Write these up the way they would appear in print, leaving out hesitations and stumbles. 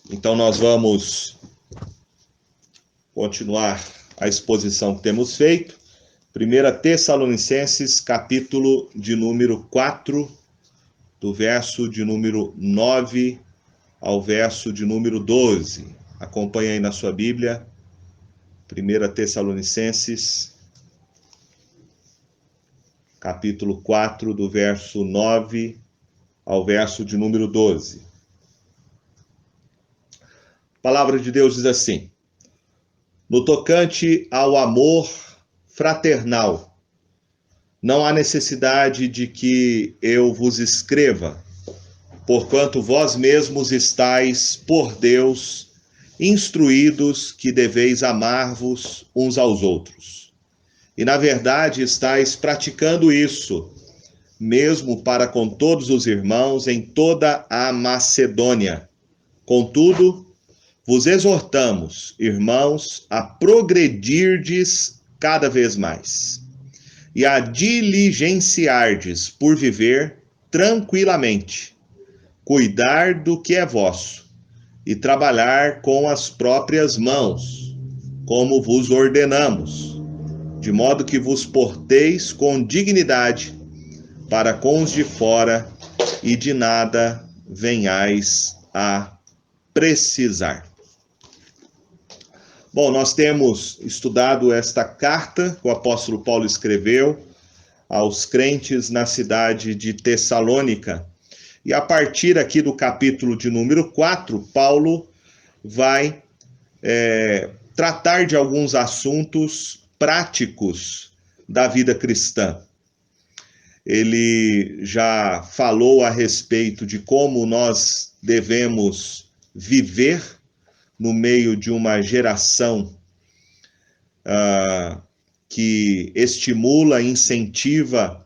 Então nós vamos continuar a exposição que temos feito. 1 Tessalonicenses, capítulo de número 4, do verso de número 9 ao verso de número 12. Acompanhe aí na sua Bíblia, 1 Tessalonicenses, capítulo 4, do verso 9 ao verso de número 12. A palavra de Deus diz assim: no tocante ao amor fraternal, não há necessidade de que eu vos escreva, porquanto vós mesmos estáis por Deus instruídos que deveis amar-vos uns aos outros. E na verdade estáis praticando isso, mesmo para com todos os irmãos em toda a Macedônia. Contudo, vos exortamos, irmãos, a progredirdes cada vez mais, e a diligenciardes por viver tranquilamente, cuidar do que é vosso, e trabalhar com as próprias mãos, como vos ordenamos, de modo que vos porteis com dignidade para com os de fora, e de nada venhais a precisar. Bom, nós temos estudado esta carta que o apóstolo Paulo escreveu aos crentes na cidade de Tessalônica. E a partir aqui do capítulo de número 4, Paulo vai tratar de alguns assuntos práticos da vida cristã. Ele já falou a respeito de como nós devemos viver no meio de uma geração que estimula, incentiva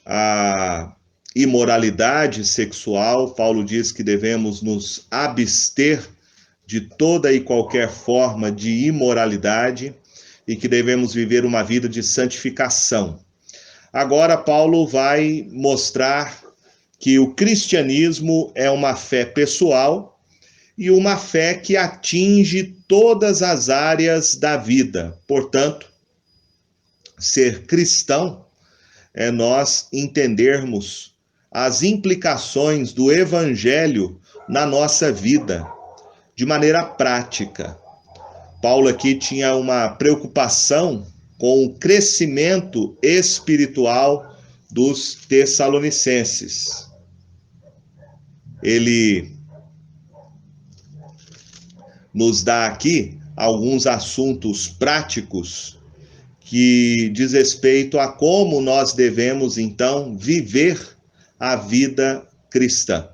a imoralidade sexual. Paulo diz que devemos nos abster de toda e qualquer forma de imoralidade e que devemos viver uma vida de santificação. Agora, Paulo vai mostrar que o cristianismo é uma fé pessoal e uma fé que atinge todas as áreas da vida. Portanto, ser cristão é nós entendermos as implicações do evangelho na nossa vida, de maneira prática. Paulo aqui tinha uma preocupação com o crescimento espiritual dos tessalonicenses. Ele nos dá aqui alguns assuntos práticos que diz respeito a como nós devemos, então, viver a vida cristã.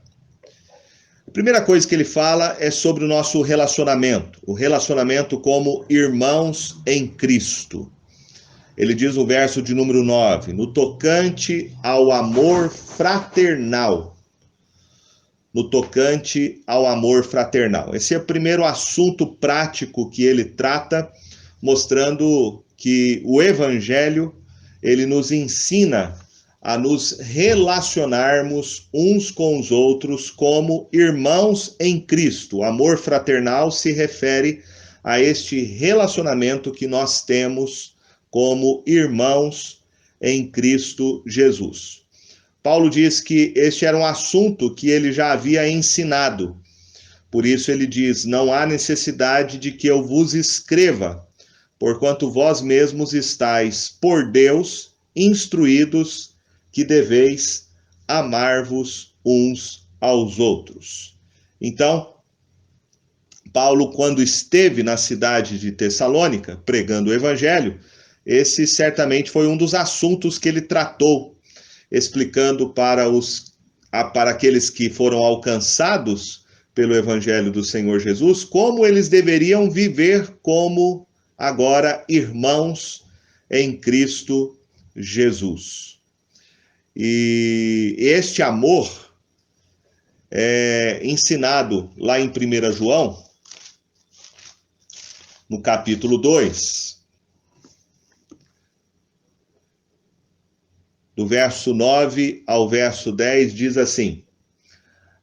A primeira coisa que ele fala é sobre o nosso relacionamento, o relacionamento como irmãos em Cristo. Ele diz no verso de número 9, no tocante ao amor fraternal. No tocante ao amor fraternal. Esse é o primeiro assunto prático que ele trata, mostrando que o evangelho, ele nos ensina a nos relacionarmos uns com os outros como irmãos em Cristo. O amor fraternal se refere a este relacionamento que nós temos como irmãos em Cristo Jesus. Paulo diz que este era um assunto que ele já havia ensinado. Por isso ele diz, não há necessidade de que eu vos escreva, porquanto vós mesmos estáis por Deus instruídos que deveis amar-vos uns aos outros. Então, Paulo, quando esteve na cidade de Tessalônica, pregando o evangelho, esse certamente foi um dos assuntos que ele tratou, explicando para aqueles que foram alcançados pelo evangelho do Senhor Jesus, como eles deveriam viver como agora irmãos em Cristo Jesus. E este amor é ensinado lá em 1 João, no capítulo 2, do verso 9 ao verso 10, diz assim: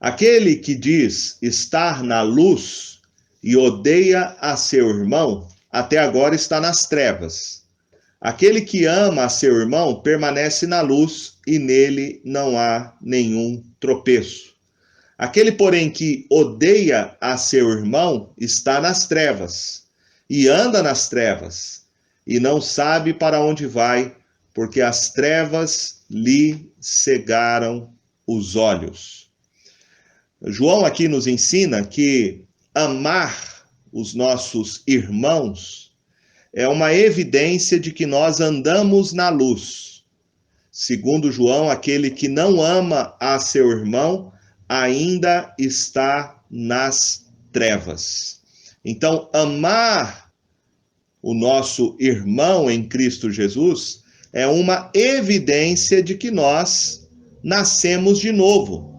Aquele que diz estar na luz e odeia a seu irmão, até agora está nas trevas. Aquele que ama a seu irmão permanece na luz e nele não há nenhum tropeço. Aquele, porém, que odeia a seu irmão está nas trevas e anda nas trevas e não sabe para onde vai, porque as trevas lhe cegaram os olhos. João aqui nos ensina que amar os nossos irmãos é uma evidência de que nós andamos na luz. Segundo João, aquele que não ama a seu irmão ainda está nas trevas. Então, amar o nosso irmão em Cristo Jesus é uma evidência de que nós nascemos de novo.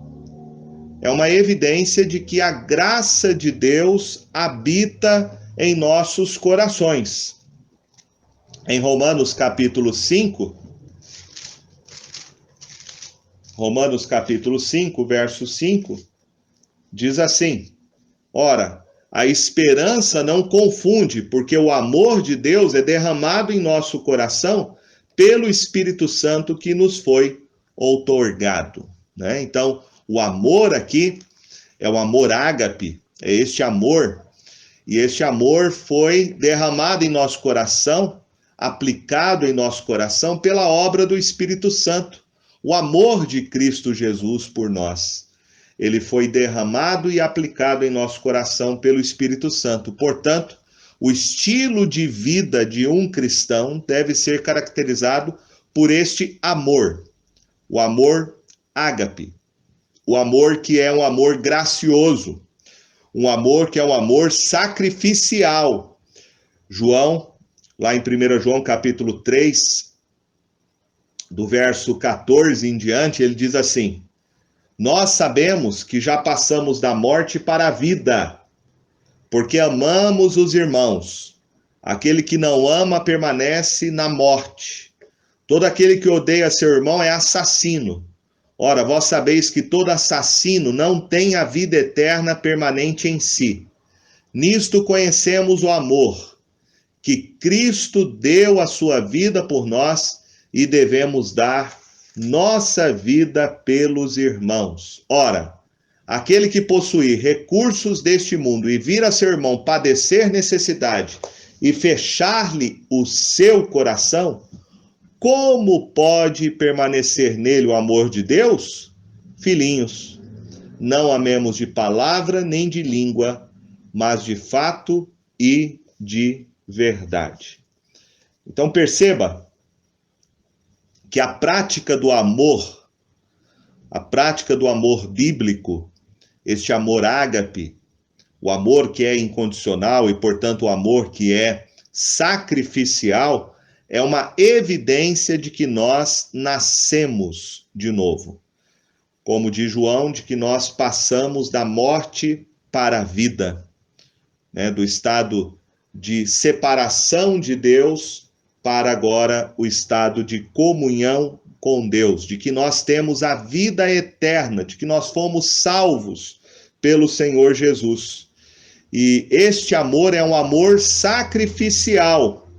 É uma evidência de que a graça de Deus habita em nossos corações. Em Romanos capítulo 5, verso 5, diz assim: ora, a esperança não confunde, porque o amor de Deus é derramado em nosso coração pelo Espírito Santo que nos foi outorgado. Né? Então, o amor aqui é o amor ágape, é este amor, e este amor foi derramado em nosso coração, aplicado em nosso coração pela obra do Espírito Santo, o amor de Cristo Jesus por nós. Ele foi derramado e aplicado em nosso coração pelo Espírito Santo. Portanto, o estilo de vida de um cristão deve ser caracterizado por este amor, o amor ágape, o amor que é um amor gracioso, um amor que é um amor sacrificial. João, lá em 1 João capítulo 3, do verso 14 em diante, ele diz assim: nós sabemos que já passamos da morte para a vida, porque amamos os irmãos. Aquele que não ama permanece na morte. Todo aquele que odeia seu irmão é assassino. Ora, vós sabeis que todo assassino não tem a vida eterna permanente em si. Nisto conhecemos o amor, que Cristo deu a sua vida por nós e devemos dar nossa vida pelos irmãos. Ora, aquele que possuir recursos deste mundo e vir a seu irmão padecer necessidade e fechar-lhe o seu coração, como pode permanecer nele o amor de Deus? Filhinhos, não amemos de palavra nem de língua, mas de fato e de verdade. Então perceba que a prática do amor bíblico, este amor ágape, o amor que é incondicional e, portanto, o amor que é sacrificial, é uma evidência de que nós nascemos de novo. Como diz João, de que nós passamos da morte para a vida, né? Do estado de separação de Deus para agora o estado de comunhão com Deus, de que nós temos a vida eterna, de que nós fomos salvos pelo Senhor Jesus. E este amor é um amor sacrificial.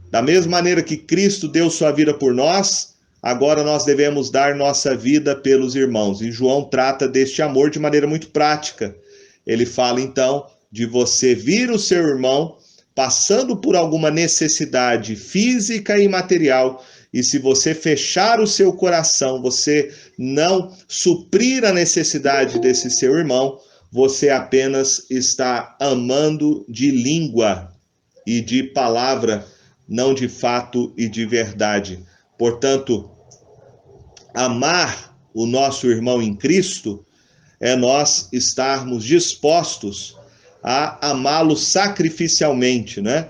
Da mesma maneira que Cristo deu sua vida por nós, agora nós devemos dar nossa vida pelos irmãos. E João trata deste amor de maneira muito prática. Ele fala, então, de você vir o seu irmão passando por alguma necessidade física e material, e se você fechar o seu coração, você não suprir a necessidade desse seu irmão, você apenas está amando de língua e de palavra, não de fato e de verdade. Portanto, amar o nosso irmão em Cristo é nós estarmos dispostos a amá-lo sacrificialmente, né?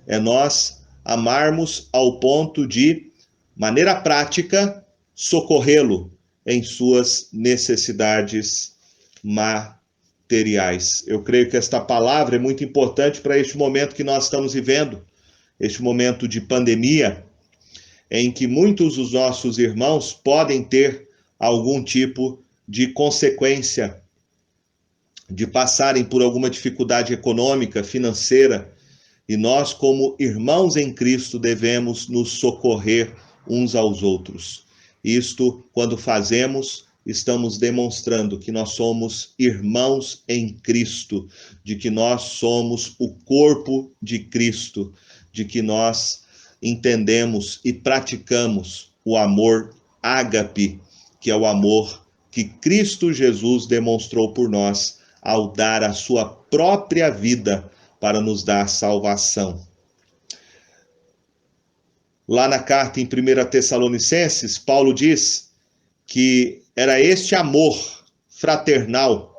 É nós amarmos ao ponto de, maneira prática, socorrê-lo em suas necessidades materiais. Eu creio que esta palavra é muito importante para este momento que nós estamos vivendo, este momento de pandemia, em que muitos dos nossos irmãos podem ter algum tipo de consequência de passarem por alguma dificuldade econômica, financeira, e nós, como irmãos em Cristo, devemos nos socorrer uns aos outros. Isto, quando fazemos, estamos demonstrando que nós somos irmãos em Cristo, de que nós somos o corpo de Cristo, de que nós entendemos e praticamos o amor ágape, que é o amor que Cristo Jesus demonstrou por nós ao dar a sua própria vida para nos dar salvação. Lá na carta em 1 Tessalonicenses, Paulo diz que era este amor fraternal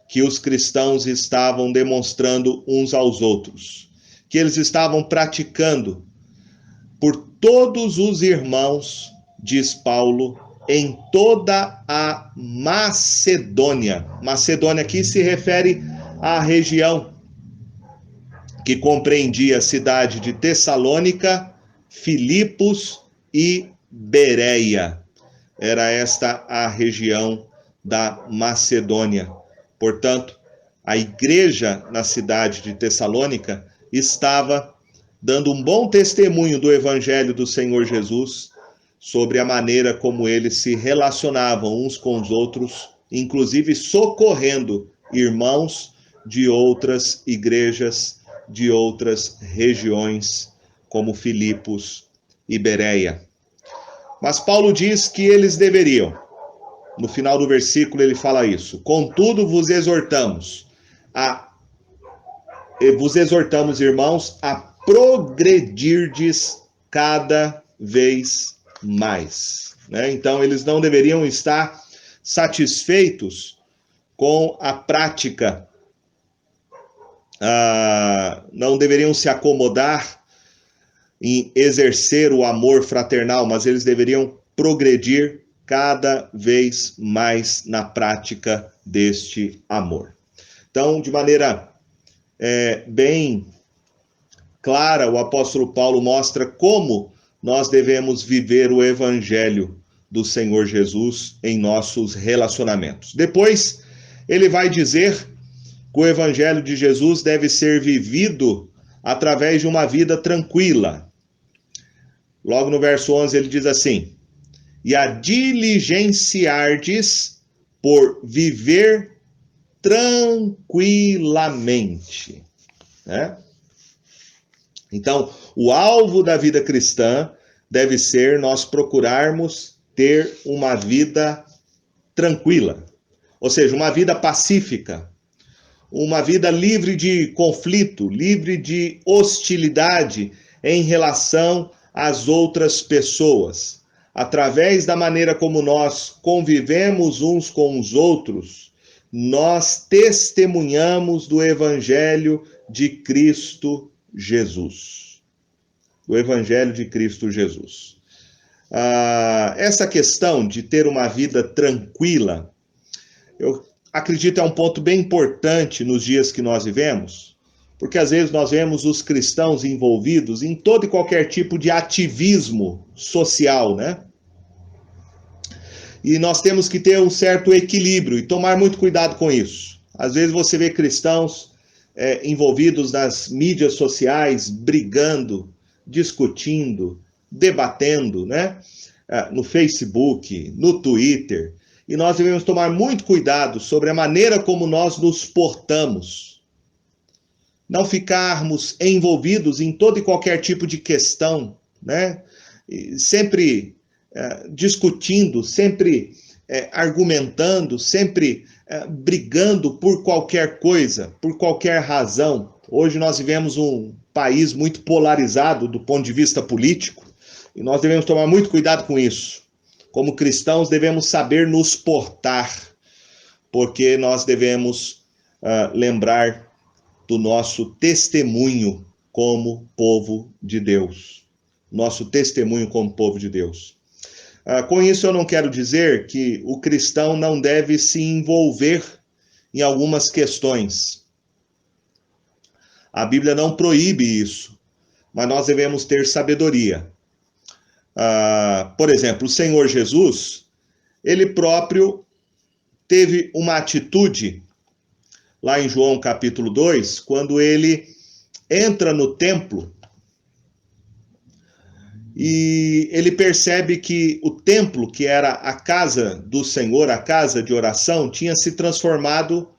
que os cristãos estavam demonstrando uns aos outros, que eles estavam praticando por todos os irmãos, diz Paulo, em toda a Macedônia. Macedônia aqui se refere à região que compreendia a cidade de Tessalônica, Filipos e Bereia. Era esta a região da Macedônia. Portanto, a igreja na cidade de Tessalônica estava dando um bom testemunho do evangelho do Senhor Jesus, sobre a maneira como eles se relacionavam uns com os outros, inclusive socorrendo irmãos de outras igrejas, de outras regiões, como Filipos e Bereia. Mas Paulo diz que eles deveriam, no final do versículo ele fala isso: contudo vos exortamos, irmãos, a progredirdes cada vez mais. Né? Então, eles não deveriam estar satisfeitos com a prática, não deveriam se acomodar em exercer o amor fraternal, mas eles deveriam progredir cada vez mais na prática deste amor. Então, de maneira bem clara, o apóstolo Paulo mostra como nós devemos viver o evangelho do Senhor Jesus em nossos relacionamentos. Depois, ele vai dizer que o evangelho de Jesus deve ser vivido através de uma vida tranquila. Logo no verso 11 ele diz assim: e a diligenciardes por viver tranquilamente. Né? Então, o alvo da vida cristã deve ser nós procurarmos ter uma vida tranquila, ou seja, uma vida pacífica, uma vida livre de conflito, livre de hostilidade em relação às outras pessoas. Através da maneira como nós convivemos uns com os outros, nós testemunhamos do Evangelho de Cristo Jesus. O Evangelho de Cristo Jesus. Essa questão de ter uma vida tranquila, eu acredito é um ponto bem importante nos dias que nós vivemos, porque às vezes nós vemos os cristãos envolvidos em todo e qualquer tipo de ativismo social, né? E nós temos que ter um certo equilíbrio e tomar muito cuidado com isso. Às vezes você vê cristãos envolvidos nas mídias sociais, brigando, discutindo, debatendo, né? No Facebook, no Twitter. E nós devemos tomar muito cuidado sobre a maneira como nós nos portamos. Não ficarmos envolvidos em todo e qualquer tipo de questão, né? E sempre discutindo, sempre argumentando, sempre brigando por qualquer coisa, por qualquer razão. Hoje nós vivemos um país muito polarizado do ponto de vista político e nós devemos tomar muito cuidado com isso. Como cristãos devemos saber nos portar, porque nós devemos lembrar do nosso testemunho como povo de Deus. Nosso testemunho como povo de Deus. Com isso eu não quero dizer que o cristão não deve se envolver em algumas questões. A Bíblia não proíbe isso, mas nós devemos ter sabedoria. Por exemplo, o Senhor Jesus, ele próprio teve uma atitude, lá em João capítulo 2, quando ele entra no templo e ele percebe que o templo, que era a casa do Senhor, a casa de oração, tinha se transformado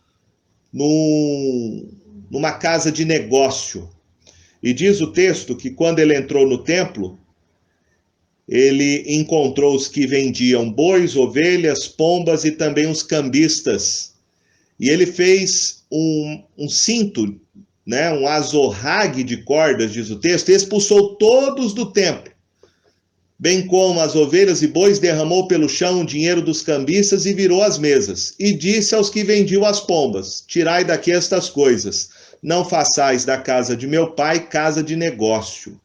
numa casa de negócio. E diz o texto que quando ele entrou no templo, ele encontrou os que vendiam bois, ovelhas, pombas e também os cambistas. E ele fez um cinto, né, um azorrague de cordas, diz o texto, e expulsou todos do templo. Bem como as ovelhas e bois, derramou pelo chão o dinheiro dos cambistas e virou as mesas. E disse aos que vendiam as pombas: tirai daqui estas coisas, não façais da casa de meu pai casa de negócio.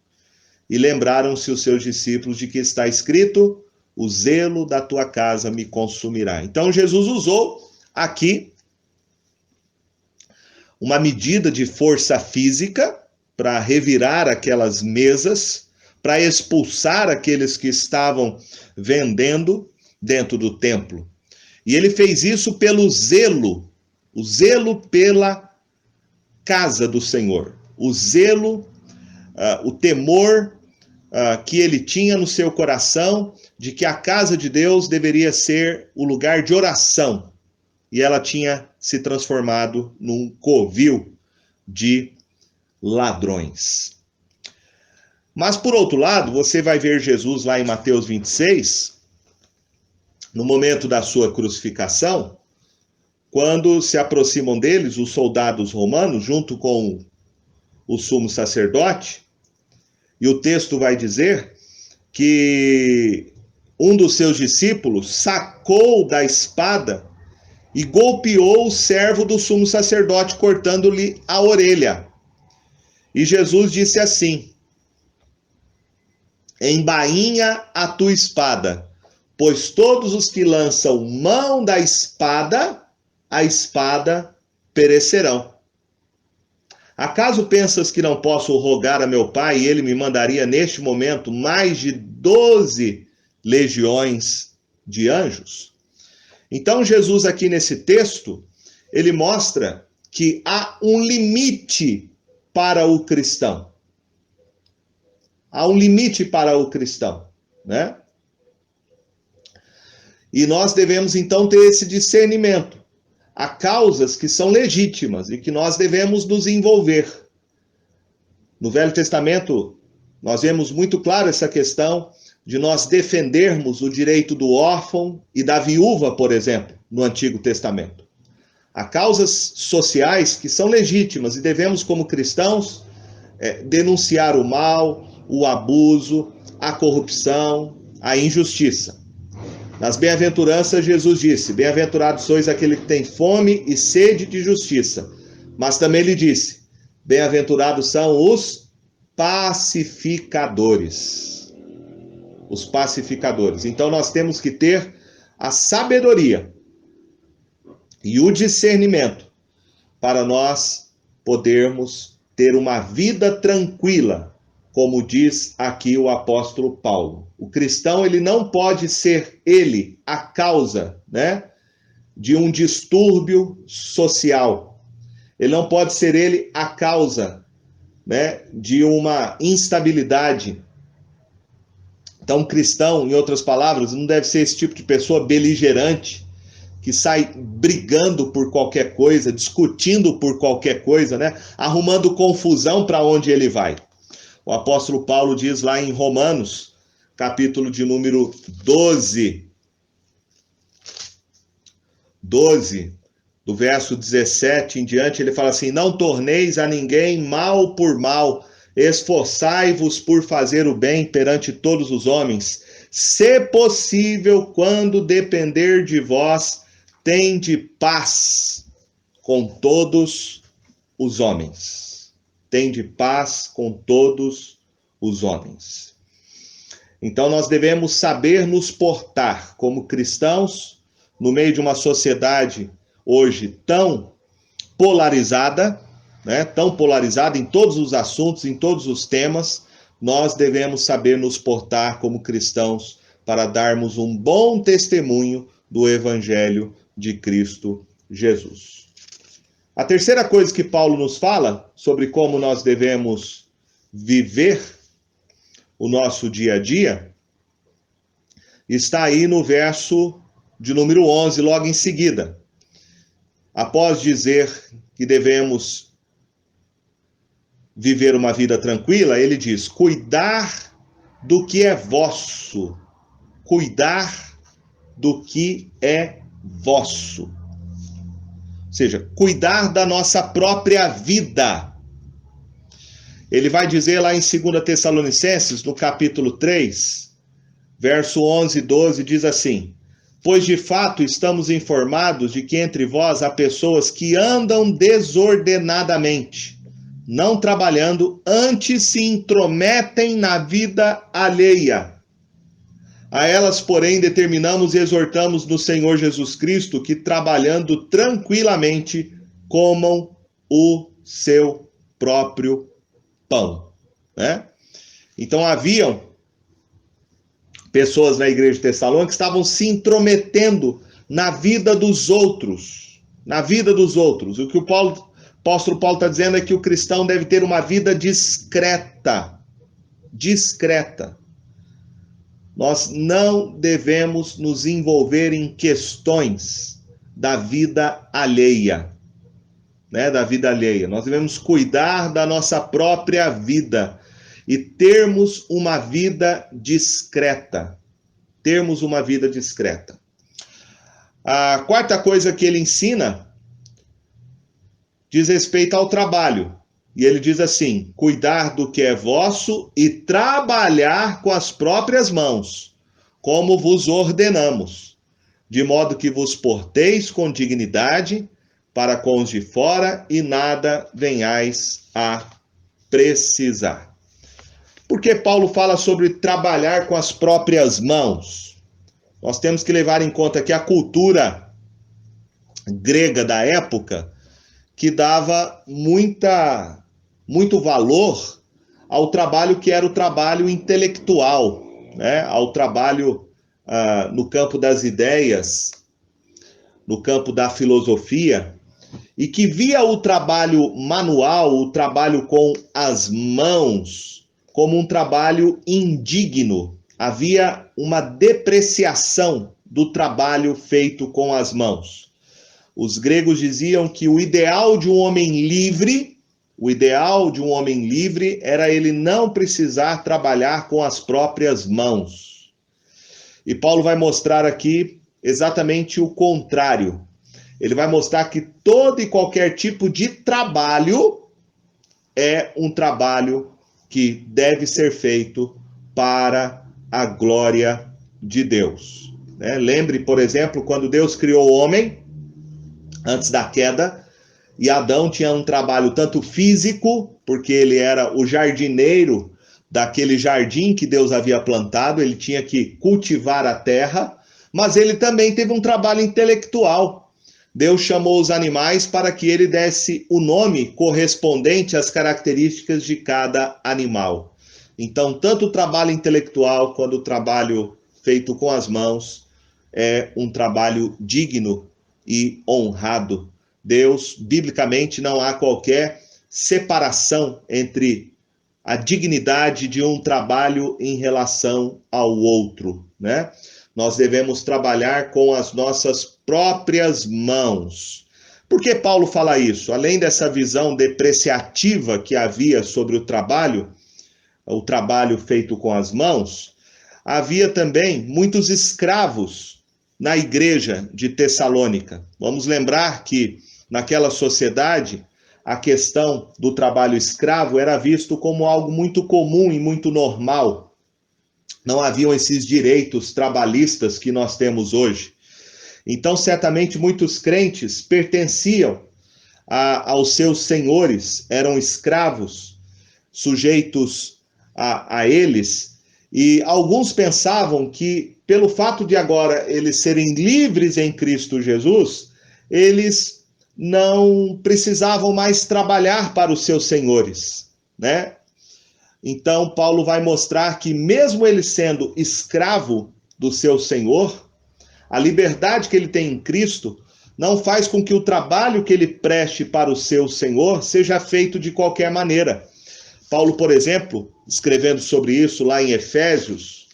E lembraram-se os seus discípulos de que está escrito: o zelo da tua casa me consumirá. Então Jesus usou aqui uma medida de força física para revirar aquelas mesas, para expulsar aqueles que estavam vendendo dentro do templo. E ele fez isso pelo zelo, o zelo pela casa do Senhor, o zelo, o temor que ele tinha no seu coração de que a casa de Deus deveria ser o lugar de oração. E ela tinha se transformado num covil de ladrões. Mas, por outro lado, você vai ver Jesus lá em Mateus 26, no momento da sua crucificação, quando se aproximam deles os soldados romanos, junto com o sumo sacerdote, e o texto vai dizer que um dos seus discípulos sacou da espada e golpeou o servo do sumo sacerdote, cortando-lhe a orelha. E Jesus disse assim: embainha a tua espada, pois todos os que lançam mão da espada, a espada perecerão. Acaso pensas que não posso rogar a meu pai e ele me mandaria neste momento mais de 12 legiões de anjos? Então Jesus aqui nesse texto, ele mostra que há um limite para o cristão. Há um limite para o cristão, né? E nós devemos então ter esse discernimento. Há causas que são legítimas e que nós devemos nos envolver. No Velho Testamento, nós vemos muito claro essa questão de nós defendermos o direito do órfão e da viúva, por exemplo, no Antigo Testamento. Há causas sociais que são legítimas e devemos, como cristãos, denunciar o mal, o abuso, a corrupção, a injustiça. Nas bem-aventuranças, Jesus disse: bem-aventurados sois aquele que tem fome e sede de justiça. Mas também lhe disse: bem-aventurados são os pacificadores. Os pacificadores. Então nós temos que ter a sabedoria e o discernimento para nós podermos ter uma vida tranquila, como diz aqui o apóstolo Paulo. O cristão, ele não pode ser ele a causa, né, de um distúrbio social. Ele não pode ser ele a causa, né, de uma instabilidade. Então, um cristão, em outras palavras, não deve ser esse tipo de pessoa beligerante, que sai brigando por qualquer coisa, discutindo por qualquer coisa, né, arrumando confusão para onde ele vai. O apóstolo Paulo diz lá em Romanos, capítulo de número 12, do verso 17 em diante, ele fala assim: não torneis a ninguém mal por mal, esforçai-vos por fazer o bem perante todos os homens, se possível, quando depender de vós, tende paz com todos os homens. Tende paz com todos os homens. Então nós devemos saber nos portar como cristãos no meio de uma sociedade hoje tão polarizada, né, tão polarizada em todos os assuntos, em todos os temas. Nós devemos saber nos portar como cristãos para darmos um bom testemunho do Evangelho de Cristo Jesus. A terceira coisa que Paulo nos fala sobre como nós devemos viver o nosso dia a dia está aí no verso de número 11, logo em seguida. Após dizer que devemos viver uma vida tranquila, ele diz: cuidar do que é vosso. Cuidar do que é vosso. Ou seja, cuidar da nossa própria vida. Ele vai dizer lá em 2 Tessalonicenses, no capítulo 3, verso 11 e 12, diz assim: pois de fato estamos informados de que entre vós há pessoas que andam desordenadamente, não trabalhando, antes se intrometem na vida alheia. A elas, porém, determinamos e exortamos no Senhor Jesus Cristo que, trabalhando tranquilamente, comam o seu próprio pão. Né? Então, haviam pessoas na igreja de Tessalônica que estavam se intrometendo na vida dos outros. Na vida dos outros. O que o apóstolo Paulo está dizendo é que o cristão deve ter uma vida discreta. Discreta. Nós não devemos nos envolver em questões da vida alheia, né? Da vida alheia. Nós devemos cuidar da nossa própria vida e termos uma vida discreta. Termos uma vida discreta. A quarta coisa que ele ensina diz respeito ao trabalho. E ele diz assim: cuidar do que é vosso e trabalhar com as próprias mãos, como vos ordenamos, de modo que vos porteis com dignidade para com os de fora e nada venhais a precisar. Por que Paulo fala sobre trabalhar com as próprias mãos? Nós temos que levar em conta que a cultura grega da época que dava muito valor ao trabalho que era o trabalho intelectual, né? Ao trabalho no campo das ideias, no campo da filosofia, e que via o trabalho manual, o trabalho com as mãos, como um trabalho indigno. Havia uma depreciação do trabalho feito com as mãos. Os gregos diziam que o ideal de um homem livre era ele não precisar trabalhar com as próprias mãos. E Paulo vai mostrar aqui exatamente o contrário. Ele vai mostrar que todo e qualquer tipo de trabalho é um trabalho que deve ser feito para a glória de Deus. Né? Lembre, por exemplo, quando Deus criou o homem, antes da queda, e Adão tinha um trabalho tanto físico, porque ele era o jardineiro daquele jardim que Deus havia plantado, ele tinha que cultivar a terra, mas ele também teve um trabalho intelectual. Deus chamou os animais para que ele desse o nome correspondente às características de cada animal. Então, tanto o trabalho intelectual quanto o trabalho feito com as mãos é um trabalho digno e honrado. Deus, biblicamente, não há qualquer separação entre a dignidade de um trabalho em relação ao outro, né? Nós devemos trabalhar com as nossas próprias mãos. Por que Paulo fala isso? Além dessa visão depreciativa que havia sobre o trabalho feito com as mãos, havia também muitos escravos na igreja de Tessalônica. Vamos lembrar que naquela sociedade a questão do trabalho escravo era visto como algo muito comum e muito normal. Não haviam esses direitos trabalhistas que nós temos hoje. Então, certamente, muitos crentes pertenciam aos seus senhores, eram escravos, sujeitos a eles, e alguns pensavam que, pelo fato de agora eles serem livres em Cristo Jesus, eles não precisavam mais trabalhar para os seus senhores, né? Então, Paulo vai mostrar que mesmo ele sendo escravo do seu senhor, A liberdade que ele tem em Cristo não faz com que o trabalho que ele preste para o seu Senhor seja feito de qualquer maneira. Paulo, por exemplo, escrevendo sobre isso lá em Efésios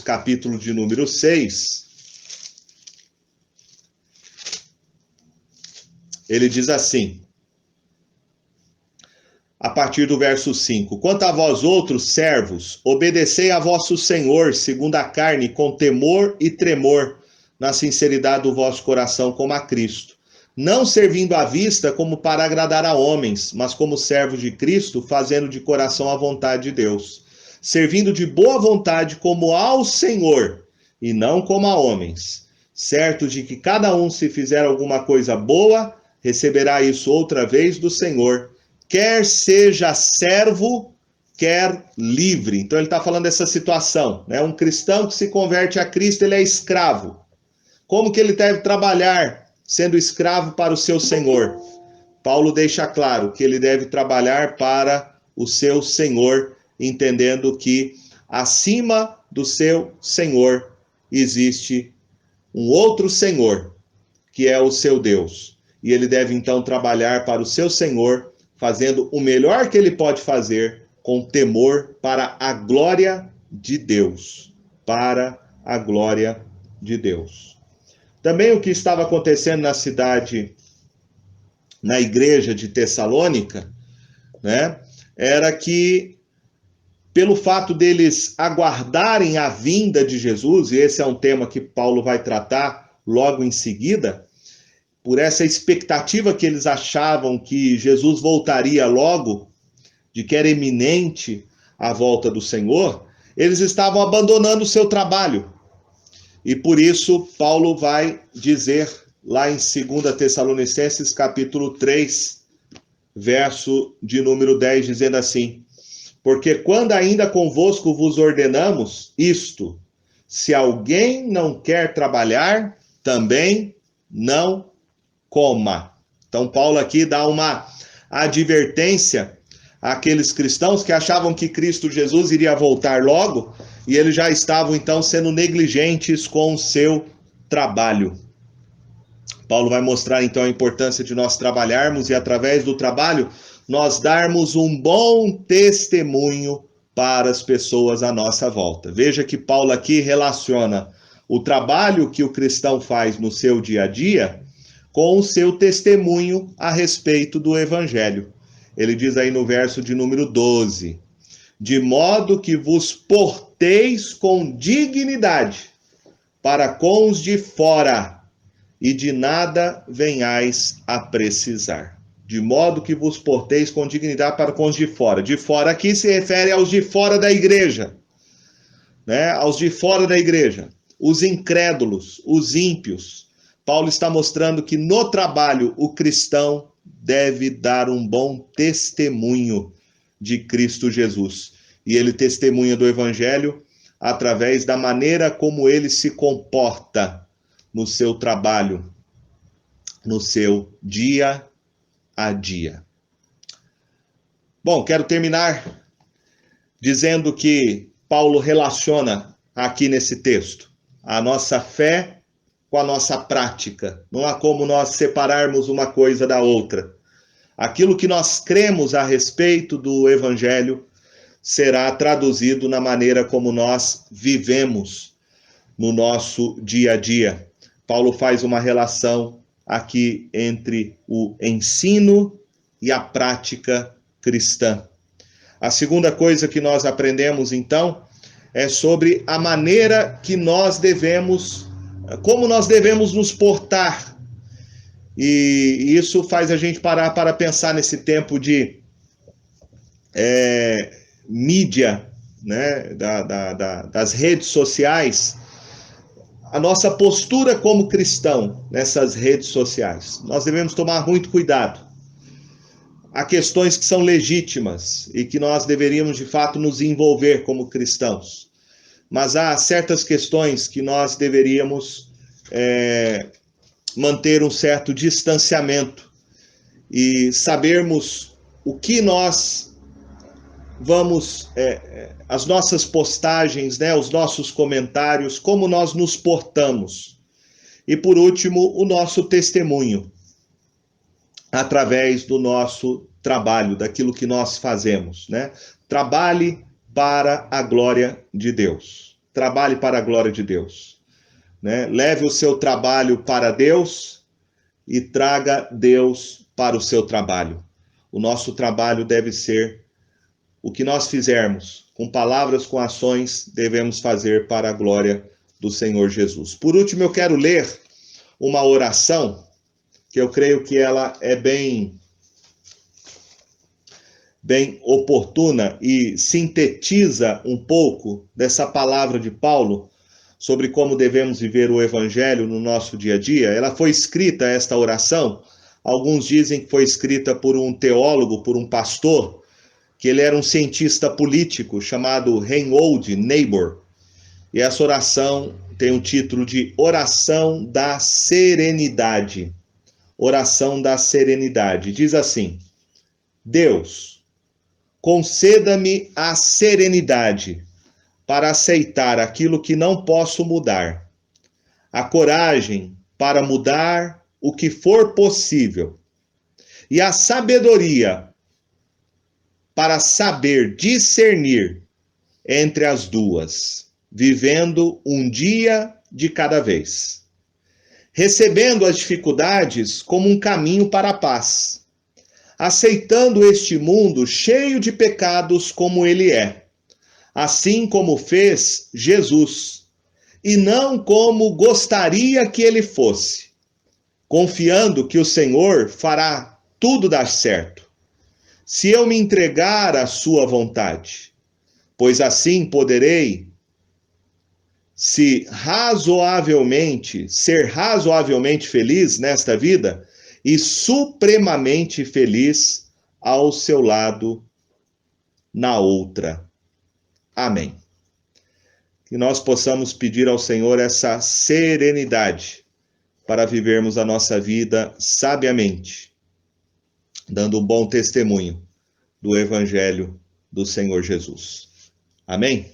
capítulo de número 6, ele diz assim, a partir do verso 5, quanto a vós outros servos, obedecei a vosso Senhor, segundo a carne, com temor e tremor, na sinceridade do vosso coração, como a Cristo, não servindo à vista como para agradar a homens, mas como servos de Cristo, fazendo de coração a vontade de Deus, servindo de boa vontade como ao Senhor, e não como a homens, certo de que cada um, se fizer alguma coisa boa, receberá isso outra vez do Senhor, quer seja servo, quer livre. Então ele está falando dessa situação, né? Um cristão que se converte a Cristo, ele é escravo. Como que ele deve trabalhar sendo escravo para o seu Senhor? Paulo deixa claro que ele deve trabalhar para o seu Senhor, entendendo que acima do seu Senhor existe um outro Senhor, que é o seu Deus. E ele deve então trabalhar para o seu Senhor, fazendo o melhor que ele pode fazer, com temor para a glória de Deus. Para a glória de Deus. Também o que estava acontecendo na igreja de Tessalônica, né, era que, pelo fato deles aguardarem a vinda de Jesus, e esse é um tema que Paulo vai tratar logo em seguida, por essa expectativa que eles achavam que Jesus voltaria logo, de que era iminente a volta do Senhor, eles estavam abandonando o seu trabalho. E por isso, Paulo vai dizer lá em 2 Tessalonicenses, capítulo 3, verso de número 10, dizendo assim, porque quando ainda convosco vos ordenamos isto, se alguém não quer trabalhar, também não coma. Então, Paulo aqui dá uma advertência àqueles cristãos que achavam que Cristo Jesus iria voltar logo, e eles já estavam, então, sendo negligentes com o seu trabalho. Paulo vai mostrar, então, a importância de nós trabalharmos e, através do trabalho, nós darmos um bom testemunho para as pessoas à nossa volta. Veja que Paulo aqui relaciona o trabalho que o cristão faz no seu dia a dia com o seu testemunho a respeito do Evangelho. Ele diz aí no verso de número 12, de modo que vos porteis com dignidade para com os de fora, e de nada venhais a precisar. De modo que vos porteis com dignidade para com os de fora. De fora aqui se refere aos de fora da igreja, né? Aos de fora da igreja, os incrédulos, os ímpios. Paulo está mostrando que no trabalho o cristão deve dar um bom testemunho de Cristo Jesus. E ele testemunha do Evangelho através da maneira como ele se comporta no seu trabalho, no seu dia a dia. Bom, quero terminar dizendo que Paulo relaciona aqui nesse texto a nossa fé com a nossa prática. Não há como nós separarmos uma coisa da outra. Aquilo que nós cremos a respeito do Evangelho será traduzido na maneira como nós vivemos no nosso dia a dia. Paulo faz uma relação aqui entre o ensino e a prática cristã. A segunda coisa que nós aprendemos, então, é sobre a maneira que nós devemos, como nós devemos nos portar. E isso faz a gente parar para pensar nesse tempo de mídia, né, das redes sociais, a nossa postura como cristão nessas redes sociais. Nós devemos tomar muito cuidado. Há questões que são legítimas e que nós deveríamos, de fato, nos envolver como cristãos. Mas há certas questões que nós deveríamos manter um certo distanciamento e sabermos o que nós vamos, as nossas postagens, né, os nossos comentários, como nós nos portamos. E por último, o nosso testemunho, através do nosso trabalho, daquilo que nós fazemos, né? Trabalhe para a glória de Deus. Trabalhe para a glória de Deus, né? Leve o seu trabalho para Deus e traga Deus para o seu trabalho. O nosso trabalho deve ser o que nós fizermos, com palavras, com ações, devemos fazer para a glória do Senhor Jesus. Por último, eu quero ler uma oração, que eu creio que ela é bem oportuna e sintetiza um pouco dessa palavra de Paulo sobre como devemos viver o evangelho no nosso dia a dia. Ela foi escrita, esta oração, alguns dizem que foi escrita por um teólogo, por um pastor, que ele era um cientista político chamado Reinhold Niebuhr. E essa oração tem o título de Oração da Serenidade. Oração da Serenidade. Diz assim: Deus, conceda-me a serenidade para aceitar aquilo que não posso mudar, a coragem para mudar o que for possível e a sabedoria para saber discernir entre as duas, vivendo um dia de cada vez, recebendo as dificuldades como um caminho para a paz, aceitando este mundo cheio de pecados como ele é, assim como fez Jesus, e não como gostaria que ele fosse, confiando que o Senhor fará tudo dar certo, se eu me entregar à sua vontade, pois assim poderei ser razoavelmente feliz nesta vida e supremamente feliz ao seu lado na outra. Amém. Que nós possamos pedir ao Senhor essa serenidade para vivermos a nossa vida sabiamente, dando um bom testemunho do Evangelho do Senhor Jesus. Amém?